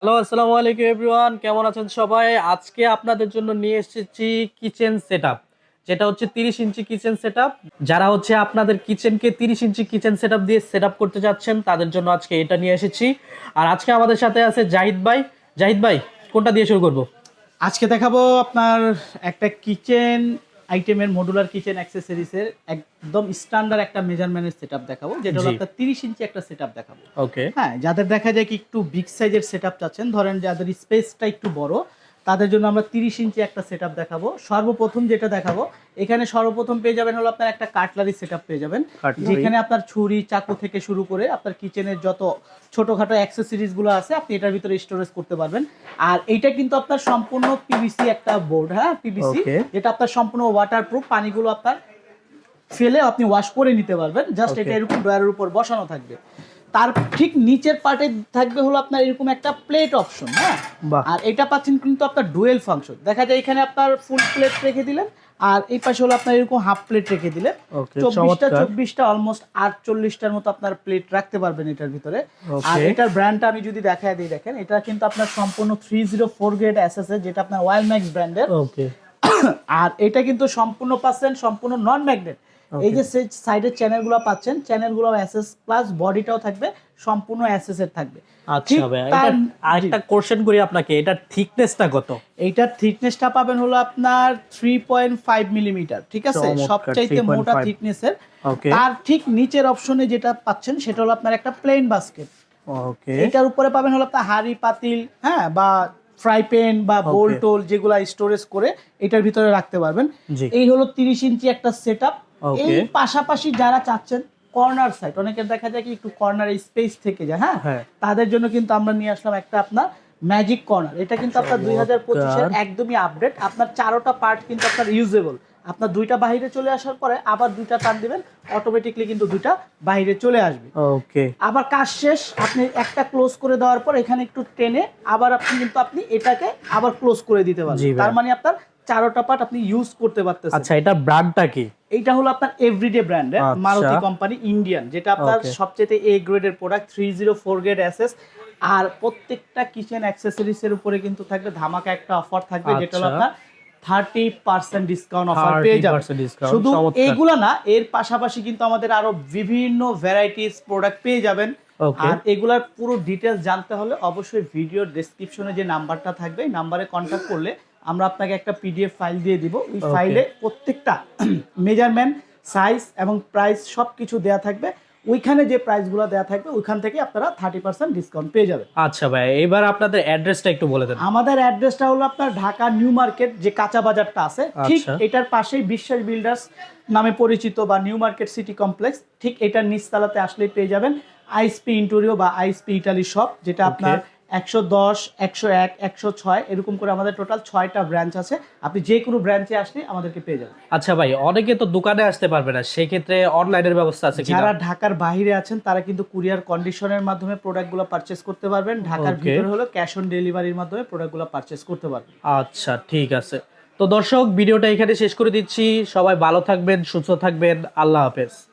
Hello, আসসালামু আলাইকুম everyone. কেমন আছেন সবাই? আজকে আপনাদের জন্য নিয়ে এসেছি কিচেন সেটআপ, যেটা হচ্ছে 30 ইঞ্চি কিচেন সেটআপ। যারা হচ্ছে আপনাদের কিচেনকে 30 ইঞ্চি কিচেন সেটআপ দিয়ে সেটআপ করতে যাচ্ছেন, তাদের জন্য আজকে এটা নিয়ে এসেছি। আর আজকে আমাদের সাথে আছে জাহিদ ভাই। জাহিদ ভাই, কোনটা দিয়ে শুরু করব? আজকে দেখাবো আপনার একটা কিচেন আইটেমের মডুলার কিচেন অ্যাক্সেসরিজের একদম স্ট্যান্ডার্ড একটা মেজারমেন্টের সেটআপ দেখাবো, যেটা হলো জি, আপনার 30 ইঞ্চি একটা সেটআপ দেখাবো। ওকে। হ্যাঁ, যাদের দেখা যায় কি একটু বিগ সাইজের সেটআপ চাচ্ছেন, ধরেন যাদের স্পেসটা একটু বড়, তাদের জন্য আমরা 30 ইঞ্চি একটা সেটআপ দেখাবো। সর্বপ্রথম যেটা দেখাবো, এখানে সর্বপ্রথম পেয়ে যাবেন হলো আপনার একটা কাটলারি সেটআপ পেয়ে যাবেন, কাটলারি। যেখানে আপনার ছুরি চাকু থেকে শুরু করে আপনার কিচেনের যত ছোটখাটো অ্যাক্সেসরিজ গুলো আছে আপনি এটার ভিতরে স্টোরেজ করতে পারবেন। আর এইটা কিন্তু আপনার সম্পূর্ণ পিভিসি একটা বোর্ড, হ্যাঁ পিভিসি, ওকে, যেটা আপনার সম্পূর্ণ ওয়াটারপ্রুফ, পানিগুলো আপনার ফেলে আপনি ওয়াশ করে নিতে পারবেন। Just okay. এটা এরকম ড্রয়ারের উপর বসানো থাকবে। তার ঠিক নিচের পার্টে থাকবে হলো আপনার এরকম একটা প্লেট অপশন, হ্যাঁ। বাহ, আর এটা পাচ্ছেন কিন্তু আপনার ডুয়েল ফাংশন, দেখা যায় এখানে আপনার ফুল প্লেট রেখে দিলেন, আর এই পাশে হলো আপনার এরকম হাফ প্লেট রেখে দিলেন। ওকে, 24টা অলমোস্ট 48টার মতো আপনার প্লেট রাখতে পারবেন এটার ভিতরে। আর ওকে, এটার ব্র্যান্ডটা আমি যদি দেখায় দিই, দেখেন এটা কিন্তু আপনার সম্পূর্ণ 304 গ্রেড এসএস এর, যেটা আপনার ওয়াইল ম্যাক্স ব্র্যান্ডের। ওকে, আর এটা কিন্তু সম্পূর্ণ পাচ্ছেন সম্পূর্ণ নন ম্যাগনেট। এই যে সাইডের চ্যানেলগুলো পাচ্ছেন, চ্যানেলগুলো এসএস প্লাস বডিটাও থাকবে সম্পূর্ণ এসএস এর থাকবে। আচ্ছা ভাই, এটা আরেকটা কোশ্চেন করি আপনাকে, এটার থিকনেসটা কত? এইটার থিকনেসটা পাবেন হলো আপনার 3.5 মিলিমিটার, ঠিক আছে, চমৎকার, সবচাইতে মোটা 3.5। থিকনেসের। ওকে, তার ঠিক নিচের অপশনে যেটা পাচ্ছেন সেটা হলো আপনার একটা প্লেন বাস্কেট। ওকে, এটার উপরে পাবেন হলো আপনার হাঁড়ি পাতিল, হ্যাঁ, বা ফ্রাই প্যান বা বোল ওকে, টোল যেগুলা স্টোরেজ করে এটার ভিতরে রাখতে পারবেন। জি, এই হলো 30 ইঞ্চি একটা সেটআপ। ওকে, এই পাশাপাশি যারা চাচ্ছেন কর্নার সাইড, অনেকের দেখা যায় কি একটু কর্নারে স্পেস থেকে যায়, হ্যাঁ, হ্যাঁ, তাদের জন্য কিন্তু আমরা নিয়ে আসলাম একটা আপনার ম্যাজিক কর্নার। এটা কিন্তু আপনার 2025-এর একদমই আপডেট। আপনার চারোটা পার্ট কিন্তু আপনার ইউজেবল। আপনার দুইটা বাইরে চলে আসার পরে আবার দুইটা টান দিবেন, অটোমেটিকলি কিন্তু দুইটা বাইরে চলে আসবে। ওকে, আবার কাজ শেষ, আপনি একটা ক্লোজ করে দেওয়ার পর এখানে একটু টেনে আবার আপনি এটাকে আবার ক্লোজ করে দিতে জি পারবেন। ভাই। তার মানে আপনার চারোটা পার্ট আপনি ইউজ করতে পারতেছেন। আচ্ছা, এটা ব্র্যান্ডটা কি? এইটা হলো আপনার এভরিডে ব্র্যান্ডের আচ্ছা, মারুতি কোম্পানি ইন্ডিয়ান, যেটা আপনার ওকে, সবচেয়ে এ গ্রেডের প্রোডাক্ট, 304 গ্রেড এসএস। আর প্রত্যেকটা কিচেন অ্যাক্সেসরিজ এর উপরে কিন্তু থাকবে ধামাকা একটা অফার থাকবে, যেটা হলো আচ্ছা, আপনার 30% ডিসকাউন্ট অফার পেয়ে যাবেন। 30% ডিসকাউন্ট, শুধু চমৎকার। এইগুলা না, এর পাশাপাশি কিন্তু আমাদের আরো বিভিন্ন ভ্যারাইটিস প্রোডাক্ট পেয়ে যাবেন। ওকে, আর এগুলার পুরো ডিটেলস জানতে হলে অবশ্যই ভিডিওর ডেসক্রিপশনে যে নাম্বারটা থাকবে এই নাম্বারে কন্ট্যাক্ট করলে আমরা আপনাকে একটা পিডিএফ ফাইল দিয়ে দিব। ওই ওকে, ফাইলে প্রত্যেকটা মেজারমেন্ট, সাইজ এবং প্রাইস সব কিছু দেওয়া থাকবে। ওইখানে যে প্রাইসগুলো দেওয়া থাকবে ওইখান থেকে আপনারা 30% ডিসকাউন্ট পেয়ে যাবেন। আচ্ছা ভাই, এবার আপনাদের অ্যাড্রেসটা একটু বলে দেন। আমাদের অ্যাড্রেসটা হলো আপনার ঢাকা নিউ মার্কেট, যে কাঁচা বাজারটা আছে ঠিক আচ্ছা, এটার পাশেই বিশ্বাস বিল্ডার্স নামে পরিচিত, বা নিউ মার্কেট সিটি কমপ্লেক্স, ঠিক এটার নিচতলাতে আসলেই পেয়ে যাবেন আইএসপি ইন্টোরিও বা আইএসপি ইটালি শপ, যেটা ওকে, আপনার 110, 101, 106 এরকম করে আমাদের টোটাল 6টা ব্রাঞ্চ আছে। আপনি যে কোনো ব্রাঞ্চে আসলে আমাদেরকে পেয়ে যাবেন। আচ্ছা ভাই, অনেকে তো দোকানে আসতে পারবে না, সেক্ষেত্রে অনলাইনের ব্যবস্থা আছে কি? যারা ঢাকার বাইরে আছেন তারা কিন্তু কুরিয়ার কন্ডিশনের মাধ্যমে প্রোডাক্টগুলো পারচেস করতে পারবেন। ঢাকার ওকে, ভিতরে হলো ক্যাশ অন ডেলিভারির মাধ্যমে প্রোডাক্টগুলো পারচেস করতে পারবেন। আচ্ছা, ঠিক আছে। তো দর্শক, ভিডিওটা এখানে শেষ করে দিচ্ছি। সবাই ভালো থাকবেন, সুস্থ থাকবেন, আল্লাহ হাফেজ।